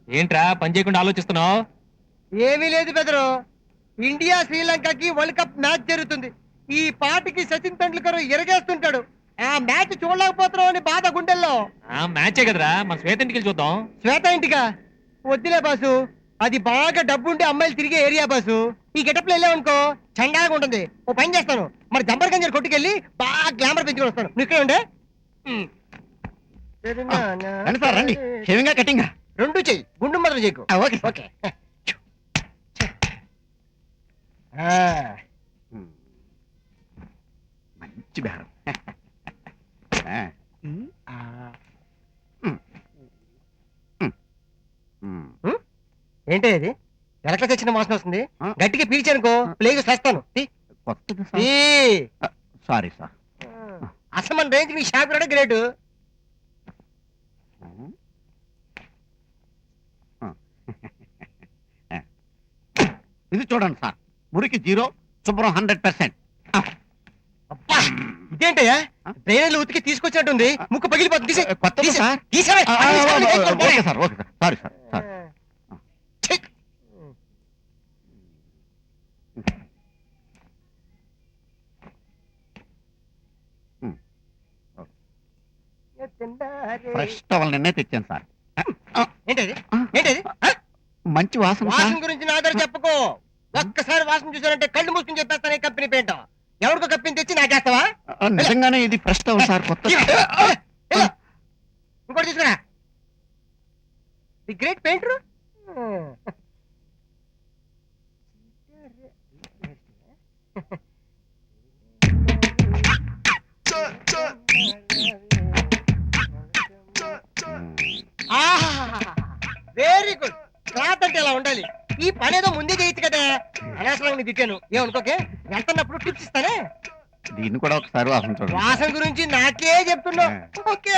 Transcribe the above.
ఏంట్రా పని చేయకుండా ఆలోచిస్తున్నావు? ఏమీ లేదు బెదరు. ఇండియా శ్రీలంకకి వరల్డ్ కప్ మ్యాచ్ జరుగుతుంది. ఈ పాటికి సచిన్ తెండూల్కర్ ఎరగేస్తుంటాడు. ఆ మ్యాచ్ చూడలేకపోతున్నావు అని బాధ గుండెల్లో. మ్యాచే కదరా, మన శ్వేత ఇంటికి చూద్దాం. శ్వేత ఇంటిగా? వద్దులే బాసు, అది బాగా డబ్బుండే అమ్మాయిలు తిరిగే ఏరియా బాసు. ఈ గెటప్ లో వెళ్ళావనుకో చండాగా ఉంటుంది. ఓ పని చేస్తాను, మరి జంబర్ గంజర్ కొట్టుకెళ్ళి బాగా గ్లామర్ పెంచుకొని వస్తాను. నువ్వు ఇక్కడే ఉండే. రండి సార్ రండి. షేవింగా కటింగా? రెండు చెయ్యి, గుండు మాత్రం చేయకు. Okay okay. మంచి బేరం. ఏంటి ఇది? ఎలక తెచ్చిన వాసన వస్తుంది. గట్టిగా పీల్చానుకో ప్లేగ్ చేస్తాను. Sorry sir. అసలు మన రేంజ్ మీ షాప్ కూడా గ్రేట్. ఇది చూడండి సార్, మురికి 0, శుభ్రం 100%. ఇదేంటయ్యా, డ్రైనేజ్ ఉతికి తీసుకొచ్చినట్టుంది. ముక్కు పగిలిపోతుంది. కొత్తది sir. Okay sir, okay sir. Sorry sir, sorry. Fresh towel నిన్నే తెచ్చాను సార్. ఏంటది? ఏంటది? మంచి వాసన. వాసన గురించి నా దగ్గర చెప్పుకో. ఒక్కసారి వాసన చూసారంటే కళ్ళు మూసుకుని చెప్పేస్తాను. ఈ కంపెనీ పేంట ఎవరికో కప్పిని తెచ్చి నాకేస్తావా? నిజంగానే ఇది ఫ్రెష్ టవల్ సార్, కొత్త. ఇంకోటి తీసుకురా. The great painter. Very good. Cloth అంటే ఇలా ఉండాలి. ఈ పని ఏదో ముందే చేయొచ్చు కదా. అనవసరంగా నీ తిట్టాను, ఏమనుకోకే. వెళ్తున్నప్పుడు టిప్స్ ఇస్తానే. దీన్ని కూడా ఒకసారి వాసన చూడండి. వాసన గురించి నాకే చెప్తున్నావు. ఓకే.